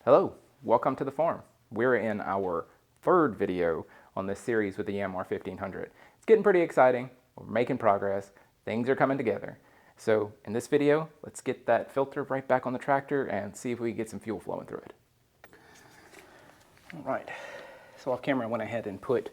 Hello, welcome to the farm. We're in our third video on this series with the Yanmar 1500. It's getting pretty exciting. We're making progress. Things are coming together. So in this video, let's get that filter right back on the tractor and see if we can get some fuel flowing through it. All right, so off camera I went ahead and put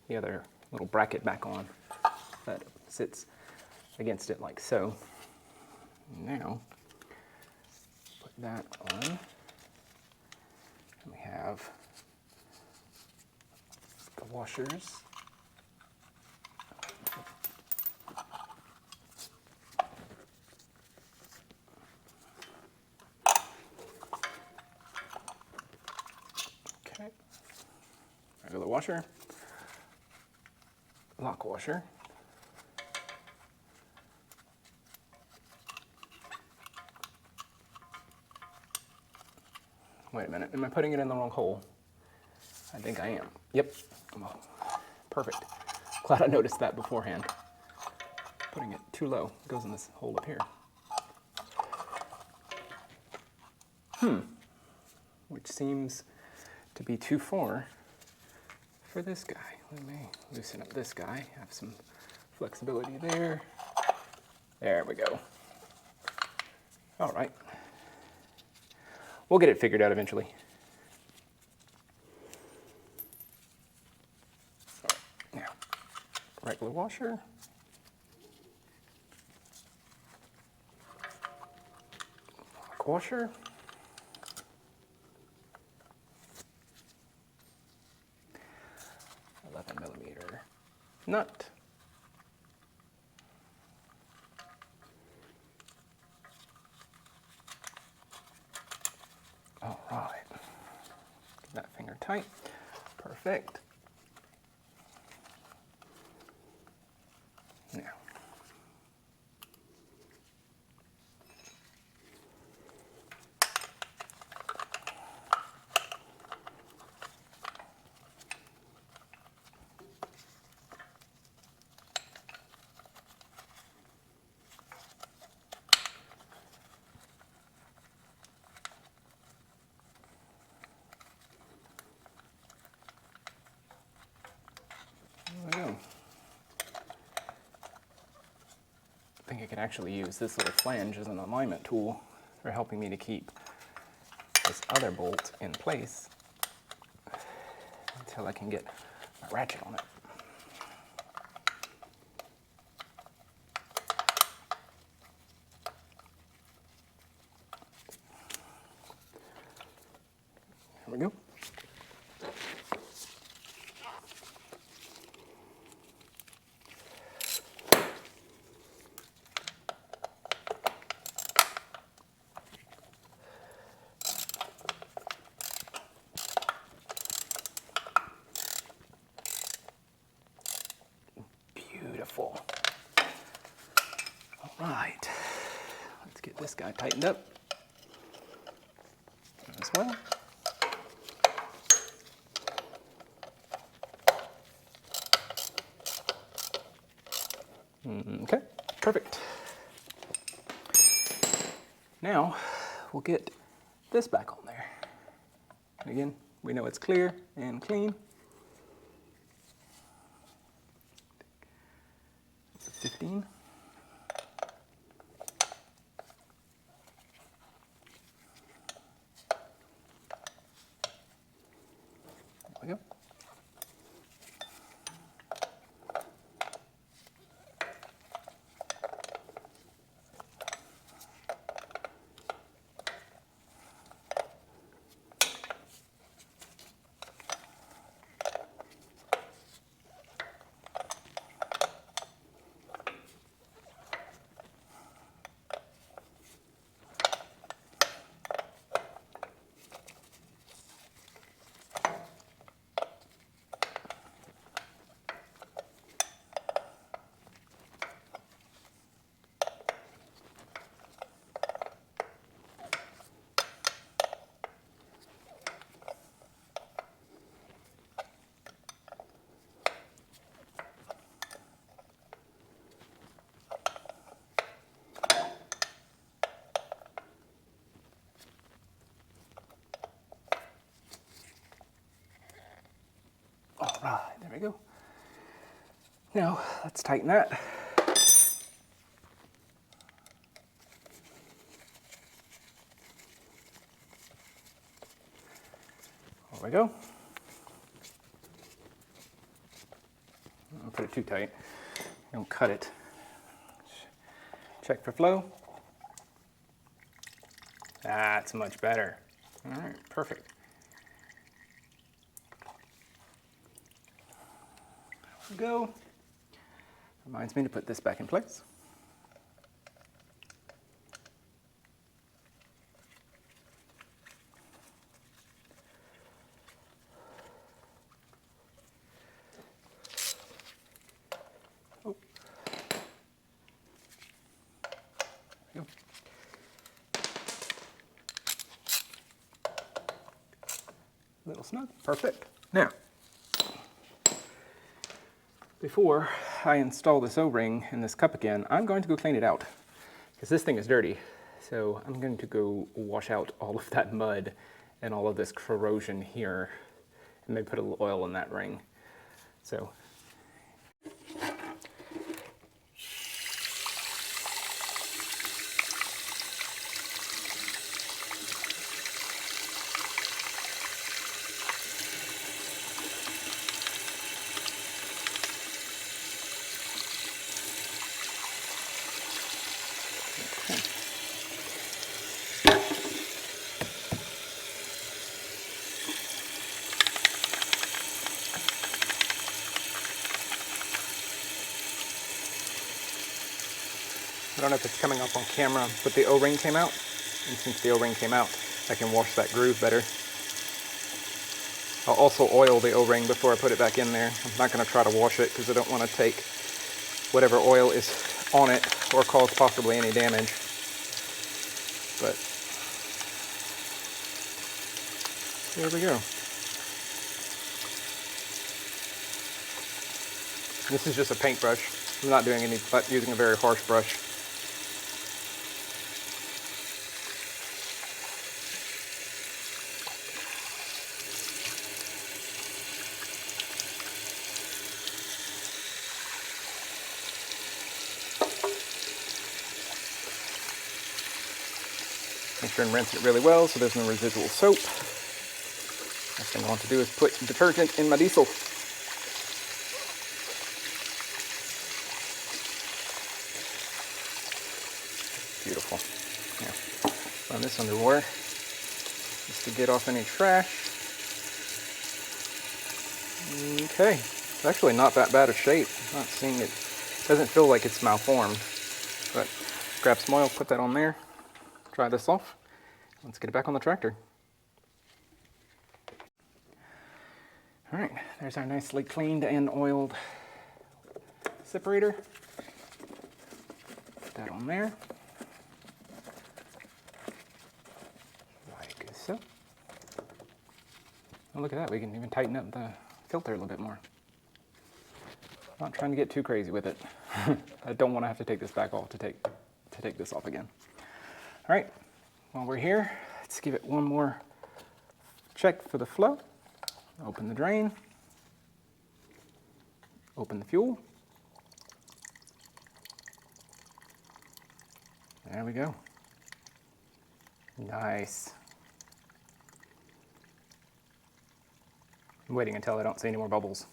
the other little bracket back on that sits against it like so. Now, put that on. We have the washers. Okay, regular washer, lock washer. Wait a minute, am I putting it in the wrong hole? I think I am. Yep. Oh, perfect. Glad I noticed that beforehand. Putting it too low. It goes in this hole up here. Which seems to be too far for this guy. Let me loosen up this guy. Have some flexibility there. There we go. All right. We'll get it figured out eventually. All right. Now, regular washer. Lock washer. $11mm nut. All right, get that finger tight, perfect. Now, there we go. I think I could actually use this little flange as an alignment tool for helping me to keep this other bolt in place until I can get my ratchet on it. There we go. Beautiful. All right, let's get this guy tightened up as well. Okay, perfect. Now we'll get this back on there. And again, we know it's clear and clean. 15. There we go. we go. Now, let's tighten that. There we go. Don't put it too tight. Don't cut it. Check for flow. That's much better. All right, perfect. There we go. Reminds me to put this back in place. Oh. There we go. A little snug, perfect. Now, before I install this O-ring in this cup again, I'm going to go clean it out because this thing is dirty. So I'm going to go wash out all of that mud and all of this corrosion here and maybe put a little oil in that ring. So I don't know if it's coming up on camera, but the O-ring came out. And since the O-ring came out, I can wash that groove better. I'll also oil the O-ring before I put it back in there. I'm not going to try to wash it because I don't want to take whatever oil is on it or cause possibly any damage. But there we go. This is just a paintbrush. I'm not doing any, but using a very harsh brush. Make sure and rinse it really well so there's no residual soap. Next thing I want to do is put detergent in my diesel. Beautiful. Now, run this under water just to get off any trash. Okay, it's actually not that bad a shape. I'm not seeing it. Doesn't feel like it's malformed. But grab some oil, put that on there. Dry this off. Let's get it back on the tractor. All right, there's our nicely cleaned and oiled separator. Put that on there. Like so. Oh, look at that, we can even tighten up the filter a little bit more. Not trying to get too crazy with it. I don't want to have to take this back off to take this off again. All right, while we're here, let's give it one more check for the flow. Open the drain, open the fuel. There we go. Nice. I'm waiting until I don't see any more bubbles.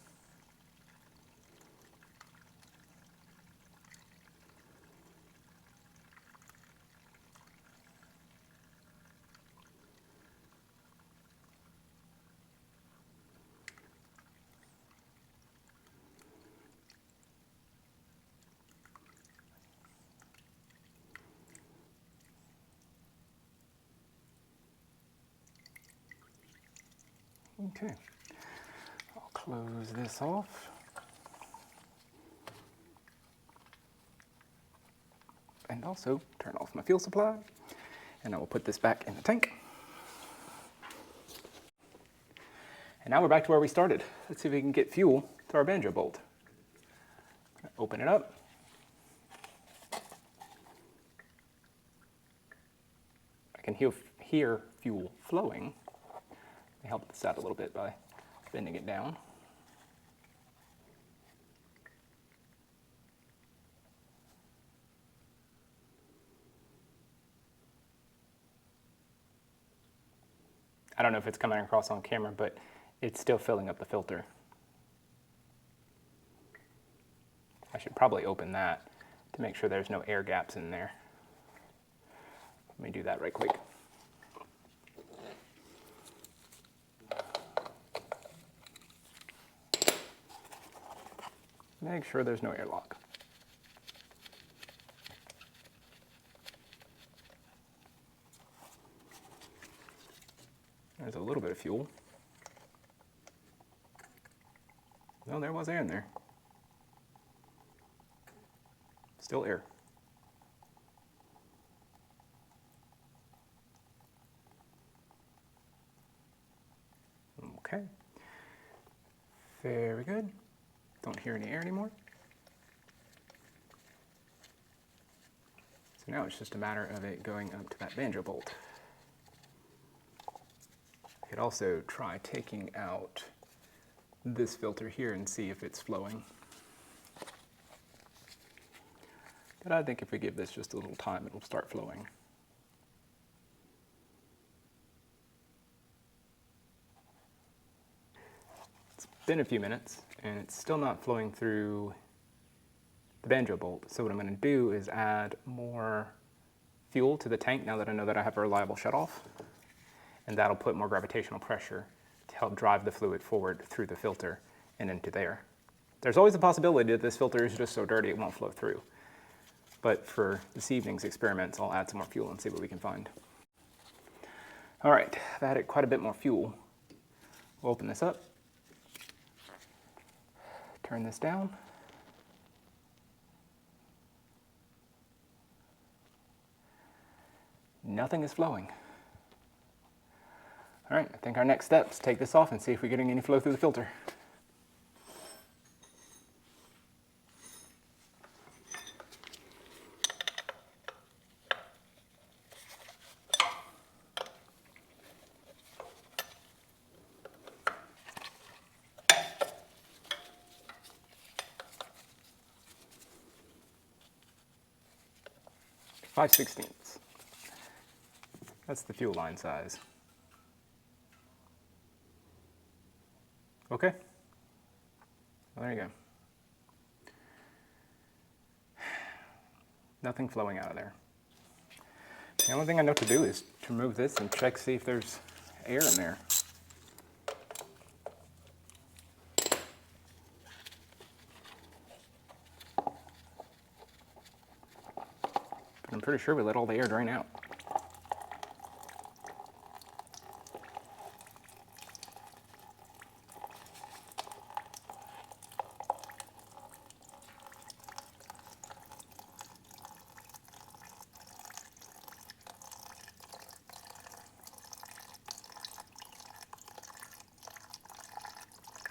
Okay, I'll close this off. And also turn off my fuel supply. And I will put this back in the tank. And now we're back to where we started. Let's see if we can get fuel to our banjo bolt. Open it up. I can hear fuel flowing. Help this out a little bit by bending it down. I don't know if it's coming across on camera, but it's still filling up the filter. I should probably open that to make sure there's no air gaps in there. Let me do that right quick. Make sure there's no airlock. There's a little bit of fuel. No, there was air in there. Still air. Okay. Very good. Don't hear any air anymore. So now it's just a matter of it going up to that banjo bolt. I could also try taking out this filter here and see if it's flowing. But I think if we give this just a little time, it'll start flowing. It's been a few minutes, and it's still not flowing through the banjo bolt. So what I'm going to do is add more fuel to the tank now that I know that I have a reliable shutoff. And that'll put more gravitational pressure to help drive the fluid forward through the filter and into there. There's always a possibility that this filter is just so dirty it won't flow through. But for this evening's experiments, I'll add some more fuel and see what we can find. All right, I've added quite a bit more fuel. We'll open this up, turn this down. Nothing is flowing. All right, I think our next step is take this off and see if we're getting any flow through the filter. Five 5/16. That's the fuel line size. Okay, well, there you go. Nothing flowing out of there. The only thing I know to do is to remove this and check, see if there's air in there. But I'm pretty sure we let all the air drain out.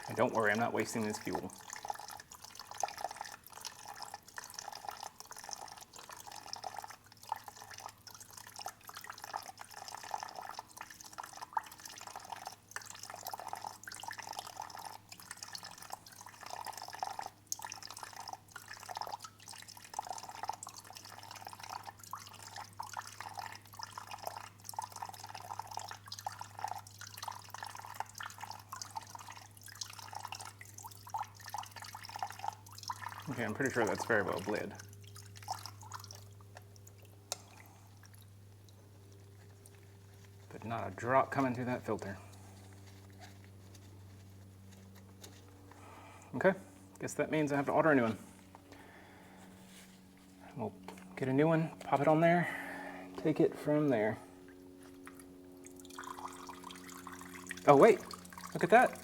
And don't worry, I'm not wasting this fuel. Okay, I'm pretty sure that's very well bled. But not a drop coming through that filter. Okay, guess that means I have to order a new one. We'll get a new one, pop it on there, take it from there. Oh wait, look at that.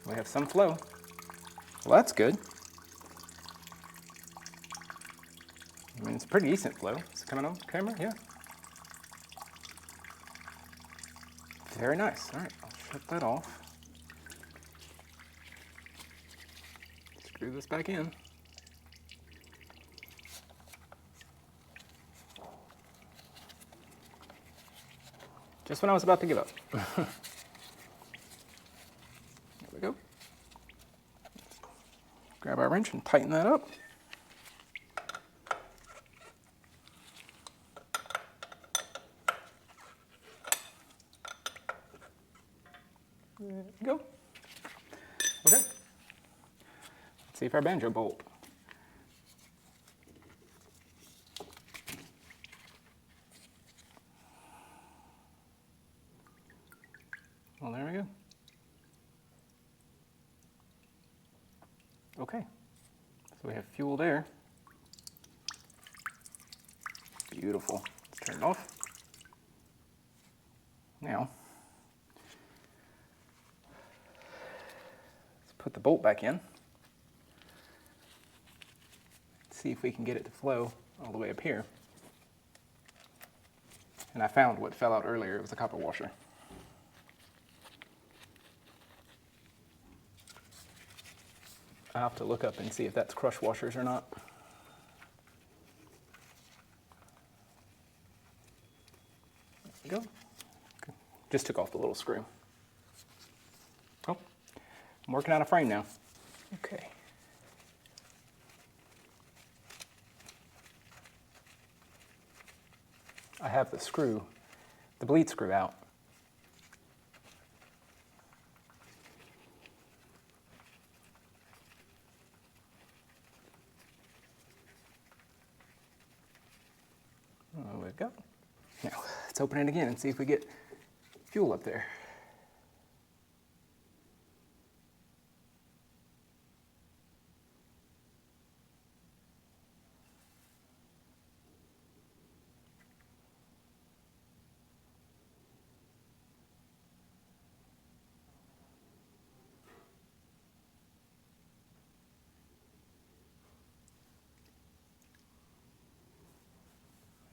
We have some flow. Well, that's good. I mean, it's a pretty decent flow. Is it coming on camera? Yeah. Very nice. All right, I'll shut that off. Screw this back in. Just when I was about to give up. There we go. Grab our wrench and tighten that up. Go. Okay. Let's see if our banjo bolt. Well, there we go. Okay. So we have fuel there. Beautiful. Let's turn it off. Now, let's put the bolt back in. See if we can get it to flow all the way up here. And I found what fell out earlier. It was a copper washer. I'll have to look up and see if that's crush washers or not. There we go. Okay. Just took off the little screw. Oh, I'm working on a frame now. Okay. I have the screw, the bleed screw out. There we go. Now, let's open it again and see if we get fuel up there.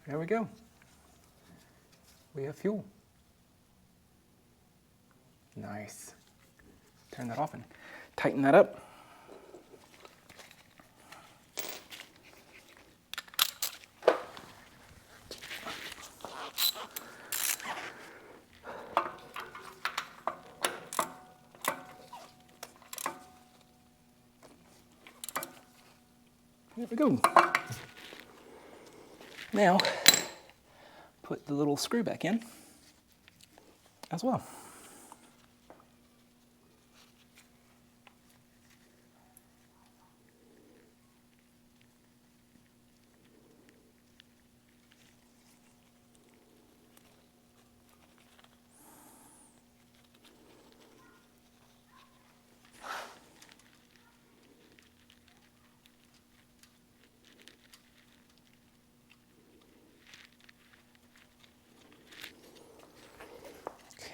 There we go. We have fuel. Nice. Turn that off and tighten that up. There we go. Now, put the little screw back in as well.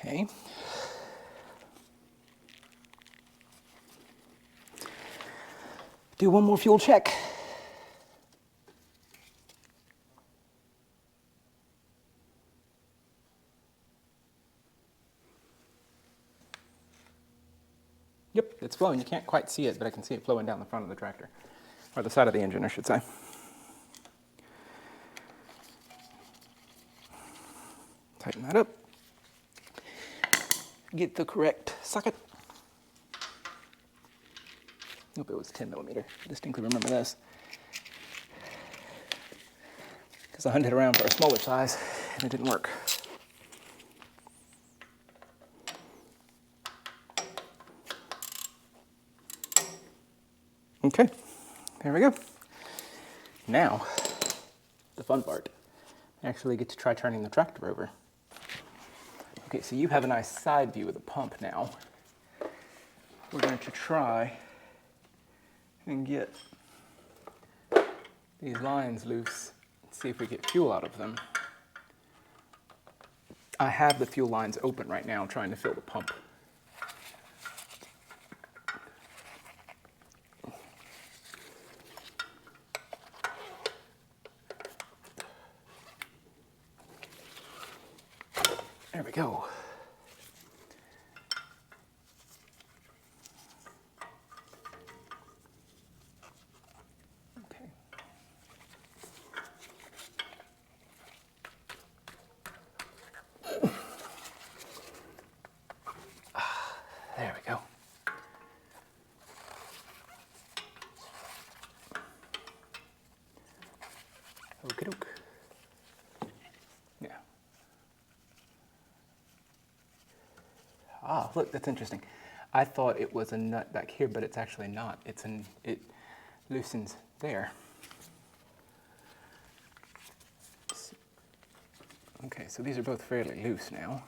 Okay. Do one more fuel check. Yep, it's flowing. You can't quite see it, but I can see it flowing down the front of the tractor, or the side of the engine, I should say. Tighten that up. Get the correct socket. Nope, it was 10 millimeter. I distinctly remember this, because I hunted around for a smaller size and it didn't work. Okay, there we go. Now, the fun part. I actually get to try turning the tractor over. Okay, so you have a nice side view of the pump now. We're going to try and get these lines loose and see if we get fuel out of them. I have the fuel lines open right now trying to fill the pump. There we go. Okay. There we go. Okie doke. Yeah. Ah, look, that's interesting. I thought it was a nut back here, but it's actually not. It loosens there. Okay, so these are both fairly loose now.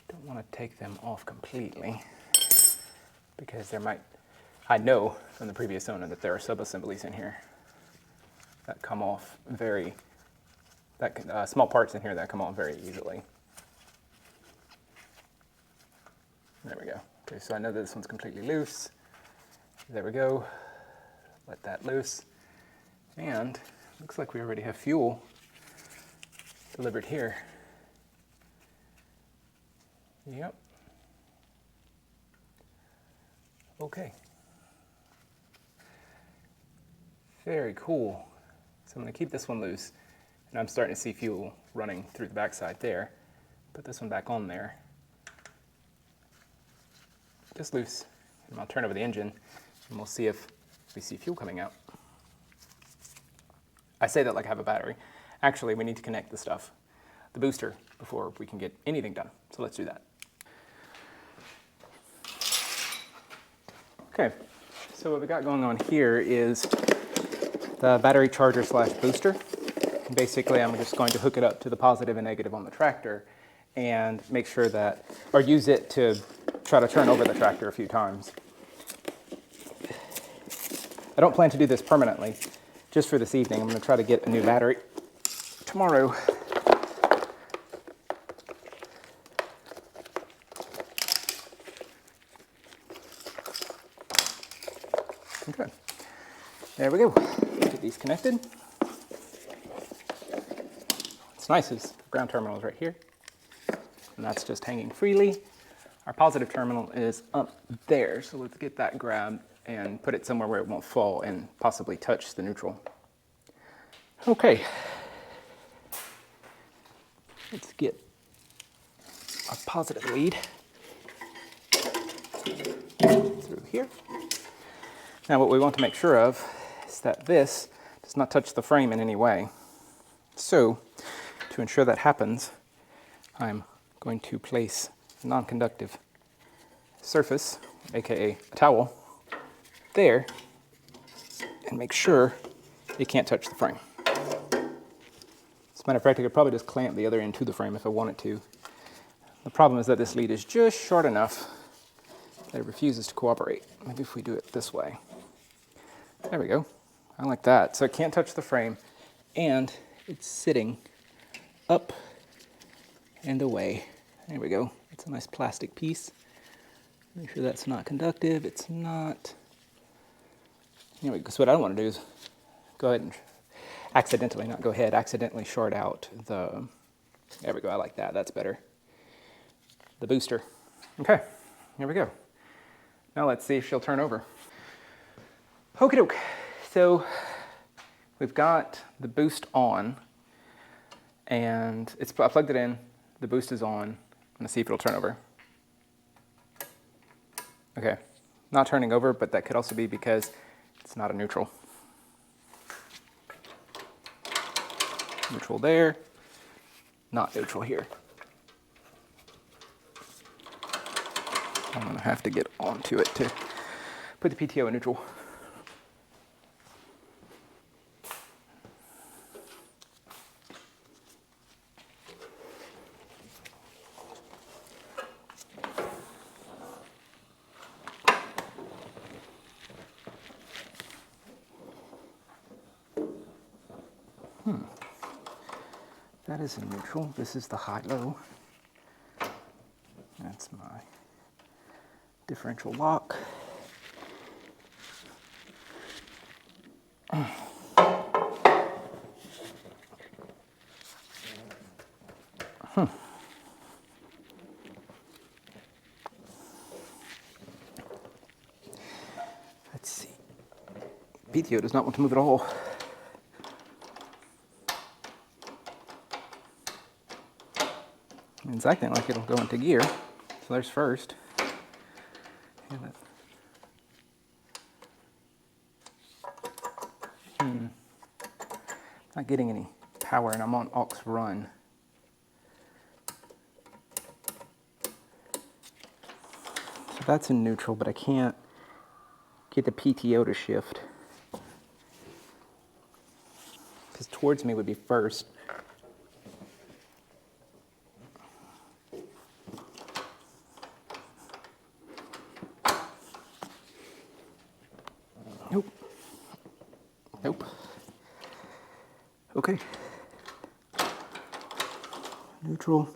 Don't want to take them off completely because there might, I know from the previous owner that there are sub-assemblies in here that come off very, small parts in here that come off very easily. There we go. Okay, so I know that this one's completely loose. There we go. Let that loose. And looks like we already have fuel delivered here. Yep. Okay. Very cool. So I'm going to keep this one loose, and I'm starting to see fuel running through the backside there. Put this one back on there. Just loose. And I'll turn over the engine, and we'll see if we see fuel coming out. I say that like I have a battery. Actually, we need to connect the stuff, the booster, before we can get anything done. So let's do that. Okay, so what we got going on here is the battery charger slash booster. Basically, I'm just going to hook it up to the positive and negative on the tractor and make sure that, or use it to try to turn over the tractor a few times. I don't plan to do this permanently, just for this evening. I'm going to try to get a new battery tomorrow. Okay, there we go. Get these connected. What's nice is the ground terminal is right here, and that's just hanging freely. Our positive terminal is up there, so let's get that grabbed and put it somewhere where it won't fall and possibly touch the neutral. Okay, let's get our positive lead through here. Now what we want to make sure of is that this does not touch the frame in any way. So to ensure that happens, I'm going to place a non-conductive surface, aka a towel, there and make sure it can't touch the frame. As a matter of fact, I could probably just clamp the other end to the frame if I wanted to. The problem is that this lead is just short enough that it refuses to cooperate. Maybe if we do it this way. There we go. I like that. So it can't touch the frame, and it's sitting up and away. There we go. It's a nice plastic piece. Make sure that's not conductive. It's not. Anyway, because what I don't want to do is go ahead and accidentally, not go ahead, accidentally short out the, there we go, I like that, that's better. The booster. Okay, here we go. Now let's see if she'll turn over. Okie doke. So we've got the boost on, and I plugged it in, the boost is on. I'm gonna see if it'll turn over. Okay, not turning over, but that could also be because it's not a neutral. Neutral there, not neutral here. I'm gonna have to get onto it to put the PTO in neutral. That is in neutral. This is the high-low. That's my differential lock. Let's see. PTO does not want to move at all. It's acting like it'll go into gear. So there's first. Not getting any power, and I'm on aux run. that's in neutral, but I can't get the PTO to shift. Because towards me would be first. Nope. Nope. Okay. Neutral.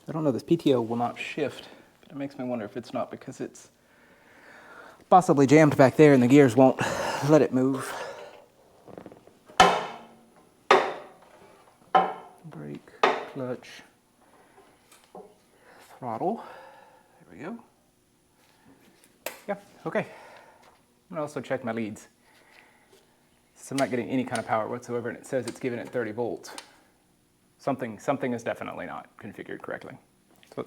I don't know, this PTO will not shift, but it makes me wonder if it's not because it's possibly jammed back there and the gears won't let it move. Brake, clutch, throttle. There we go. Yeah, okay. I'm gonna also check my leads. So I'm not getting any kind of power whatsoever, and it says it's giving it 30 volts. Something is definitely not configured correctly. So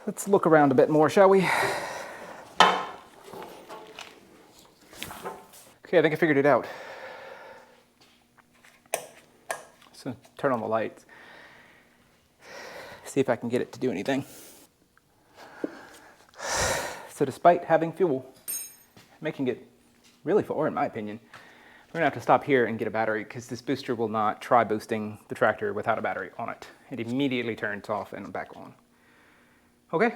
let's look around a bit more, shall we? Okay, I think I figured it out. So turn on the lights. See if I can get it to do anything. So despite having fuel, making it really far, in my opinion, we're gonna have to stop here and get a battery because this booster will not try boosting the tractor without a battery on it. It immediately turns off and back on. Okay,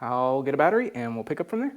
I'll get a battery and we'll pick up from there.